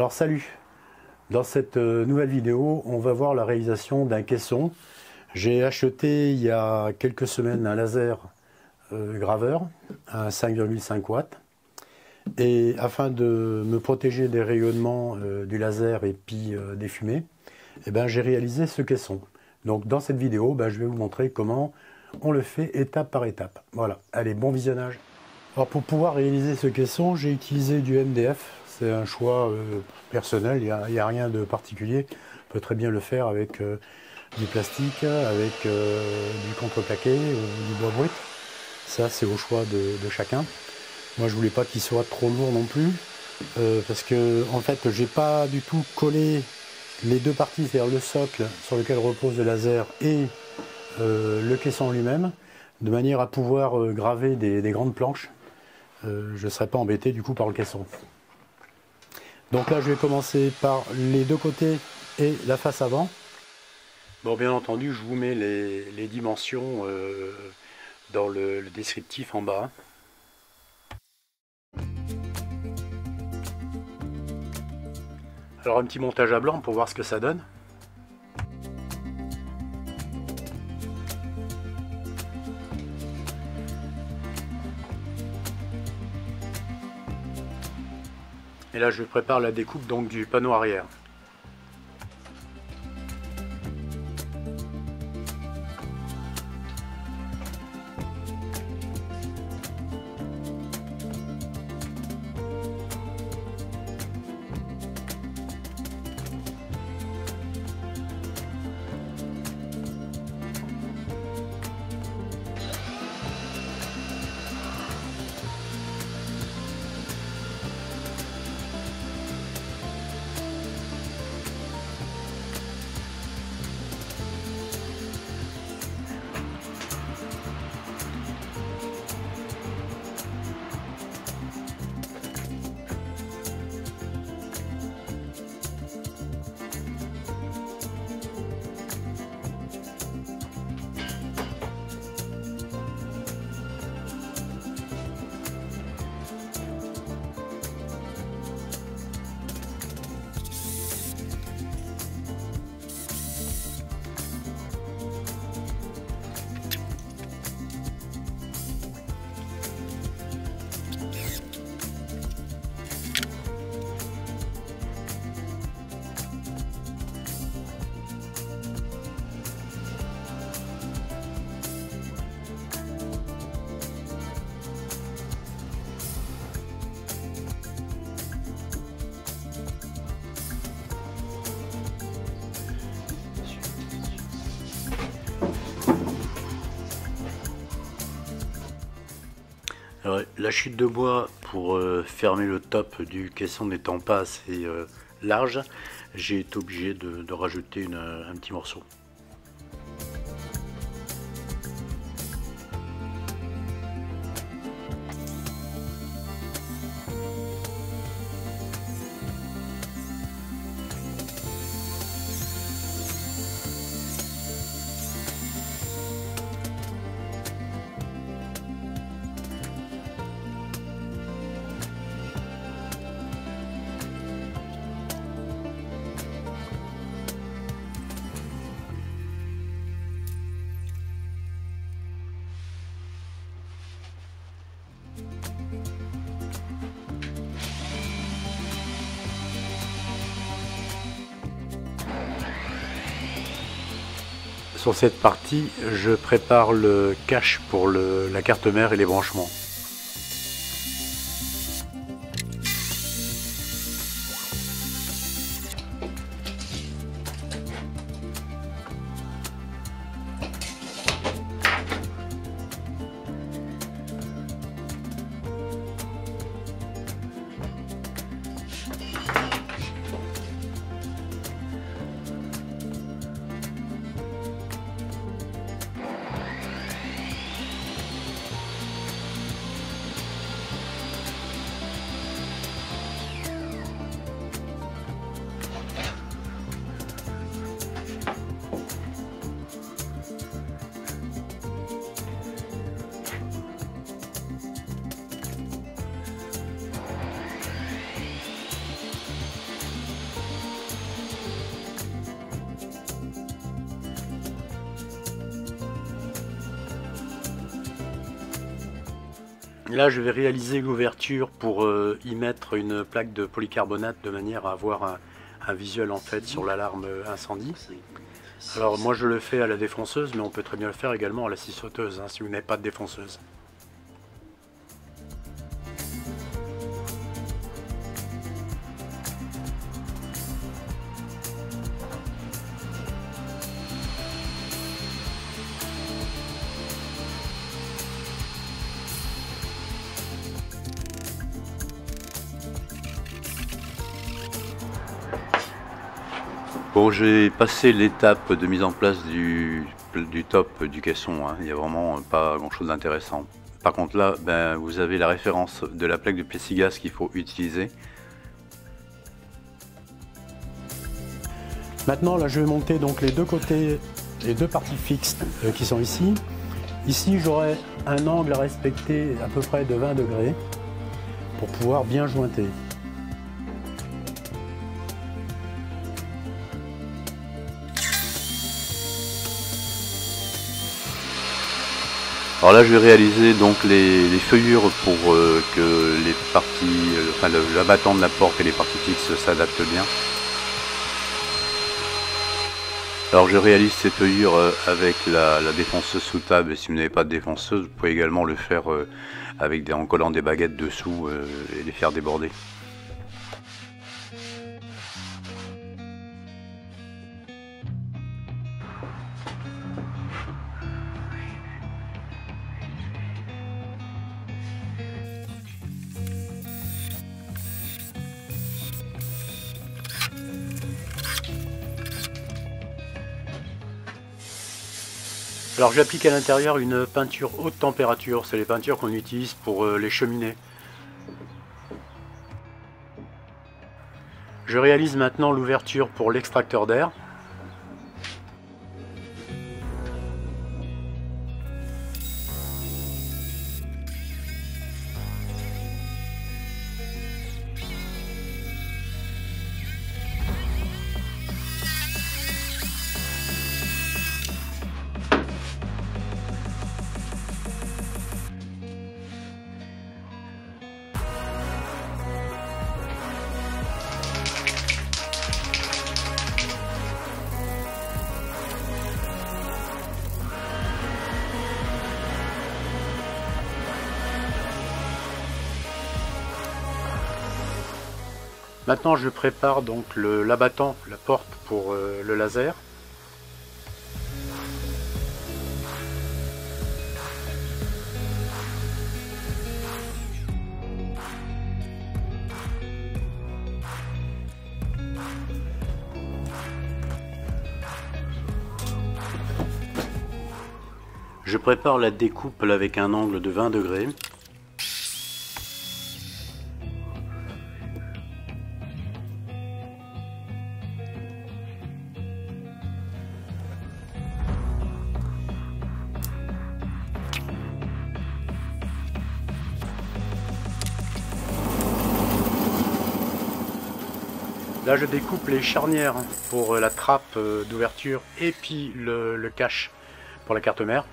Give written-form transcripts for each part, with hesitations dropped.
Alors salut, dans cette nouvelle vidéo on va voir la réalisation d'un caisson. J'ai acheté il y a quelques semaines un laser graveur, un 5,5 watts, et afin de me protéger des rayonnements du laser et puis des fumées, j'ai réalisé ce caisson. Donc dans cette vidéo je vais vous montrer comment on le fait étape par étape. Voilà, allez, bon visionnage. Alors pour pouvoir réaliser ce caisson, j'ai utilisé du MDF. C'est un choix personnel, il n'y a rien de particulier. On peut très bien le faire avec du plastique, avec du contreplaqué ou du bois brut. Ça, c'est au choix de chacun. Moi, je voulais pas qu'il soit trop lourd non plus, parce que en fait, j'ai pas du tout collé les deux parties, c'est-à-dire le socle sur lequel repose le laser et le caisson lui-même, de manière à pouvoir graver des grandes planches. Je ne serais pas embêté du coup par le caisson. Donc là je vais commencer par les deux côtés et la face avant. Bon, bien entendu je vous mets les dimensions dans le descriptif en bas. Alors un petit montage à blanc pour voir ce que ça donne. Et là je prépare la découpe donc du panneau arrière. Alors, la chute de bois pour fermer le top du caisson n'étant pas assez large, j'ai été obligé de rajouter un petit morceau. Sur cette partie, je prépare le cache pour la carte mère et les branchements. Là, je vais réaliser l'ouverture pour y mettre une plaque de polycarbonate de manière à avoir un visuel en fait sur l'alarme incendie. Alors moi je le fais à la défonceuse, mais on peut très bien le faire également à la scie sauteuse, hein, si vous n'avez pas de défonceuse. Bon, j'ai passé l'étape de mise en place du top du caisson, hein. Il n'y a vraiment pas grand chose d'intéressant. Par contre là, ben, vous avez la référence de la plaque de plexiglas qu'il faut utiliser. Maintenant là je vais monter donc les deux côtés, les deux parties fixes qui sont ici. Ici j'aurai un angle à respecter à peu près de 20 degrés pour pouvoir bien jointer. Alors là, je vais réaliser donc les feuillures pour que les parties, enfin l'abattant de la porte et les parties fixes s'adaptent bien. Alors je réalise ces feuillures avec la défonceuse sous table, et si vous n'avez pas de défonceuse, vous pouvez également le faire en collant des baguettes dessous et les faire déborder. Alors j'applique à l'intérieur une peinture haute température, c'est les peintures qu'on utilise pour les cheminées. Je réalise maintenant l'ouverture pour l'extracteur d'air. Maintenant je prépare donc l'abattant, la porte pour le laser. Je prépare la découpe avec un angle de 20 degrés. Là je découpe les charnières pour la trappe d'ouverture et puis le cache pour la carte mère.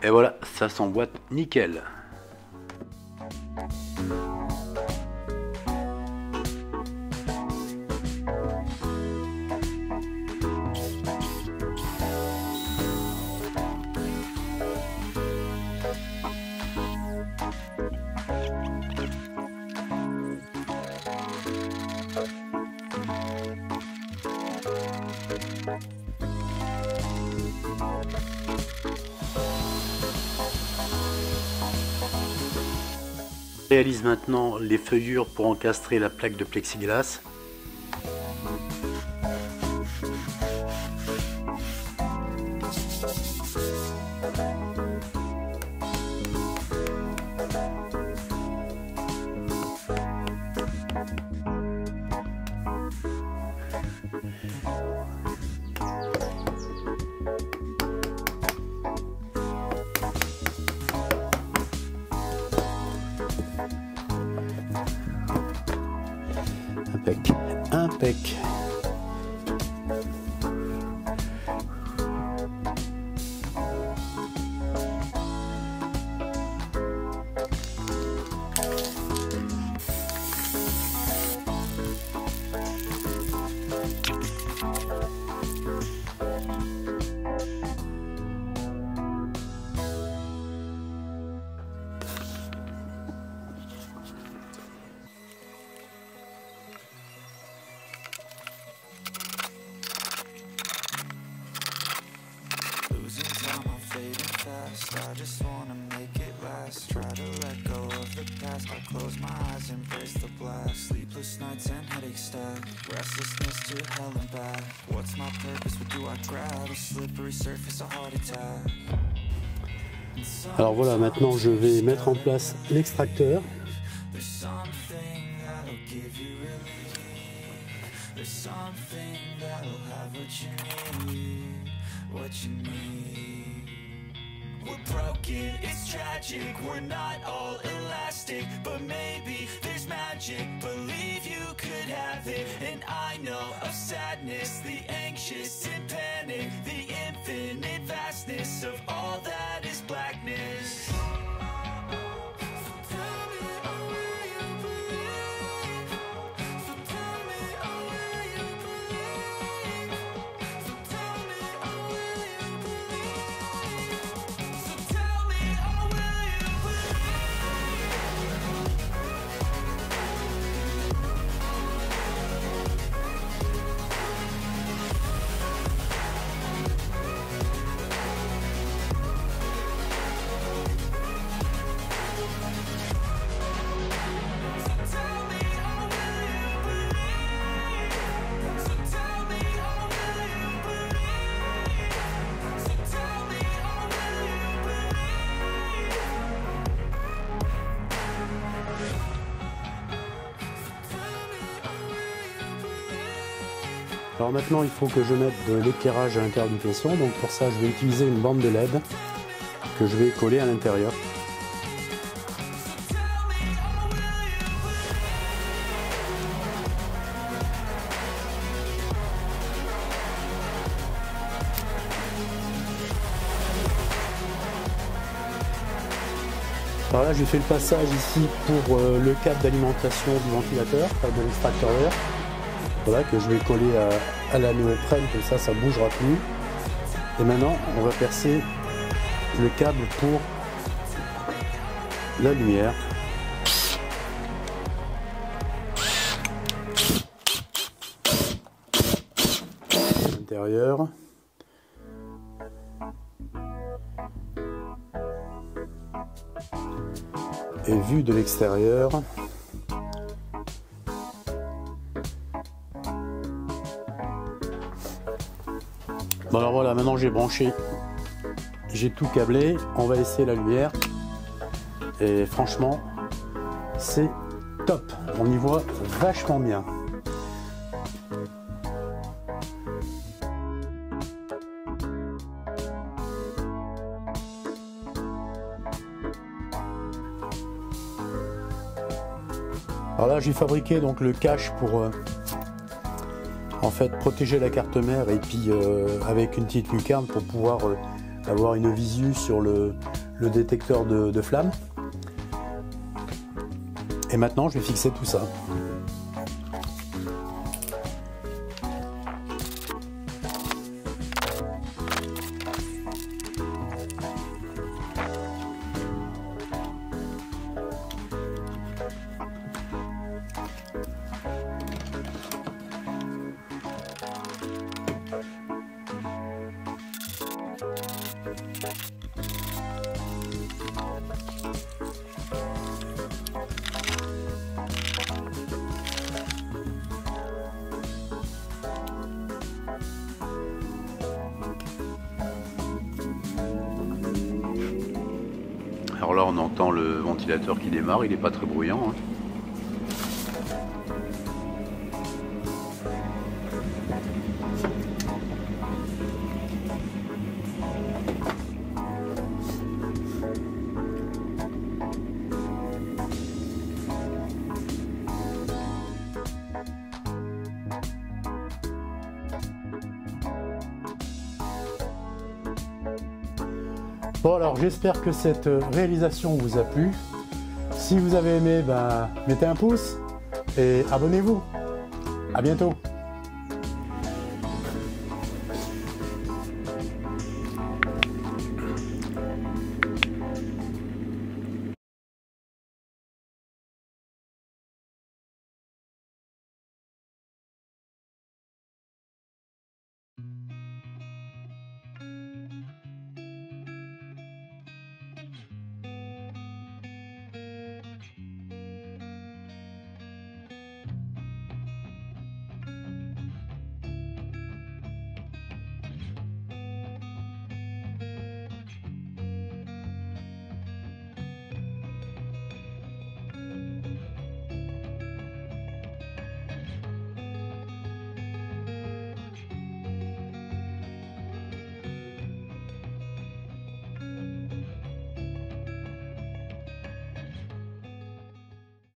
Et voilà, ça s'emboîte nickel. Je réalise maintenant les feuillures pour encastrer la plaque de plexiglas. Impec, impec. I just wanna make it last. Try to let go of the past. I close my eyes, embrace the blast. Sleepless nights and headaches stack. Restlessness to hell and back. What's my purpose? What do I grab? A slippery surface, a heart attack. Alors voilà, maintenant je vais mettre en place l'extracteur. There's something that'll give you relief. There's something that'll have what you need. What you need. We're broken, it's tragic. We're not all elastic, but maybe there's magic. Believe you could have it. And I know of sadness, the anxious and panic, the infinite vastness of all that is blackness. Alors maintenant il faut que je mette de l'éclairage à l'intérieur du caisson, donc pour ça je vais utiliser une bande de LED que je vais coller à l'intérieur. Alors là j'ai fait le passage ici pour le câble d'alimentation du ventilateur, de l'extracteur d'air. Voilà, que je vais coller à la néoprène, comme ça ne bougera plus. Et maintenant on va percer le câble pour la lumière. À l'intérieur. Et vue de l'extérieur. Bon alors voilà, maintenant j'ai branché, j'ai tout câblé, on va essayer la lumière et franchement c'est top, on y voit vachement bien. Alors là j'ai fabriqué donc le cache pour en fait protéger la carte mère et puis avec une petite lucarne pour pouvoir avoir une visu sur le détecteur de flamme. Et maintenant, je vais fixer tout ça. Alors là, on entend le ventilateur qui démarre, il n'est pas très bruyant, hein. Bon, alors j'espère que cette réalisation vous a plu. Si vous avez aimé, mettez un pouce et abonnez-vous. À bientôt.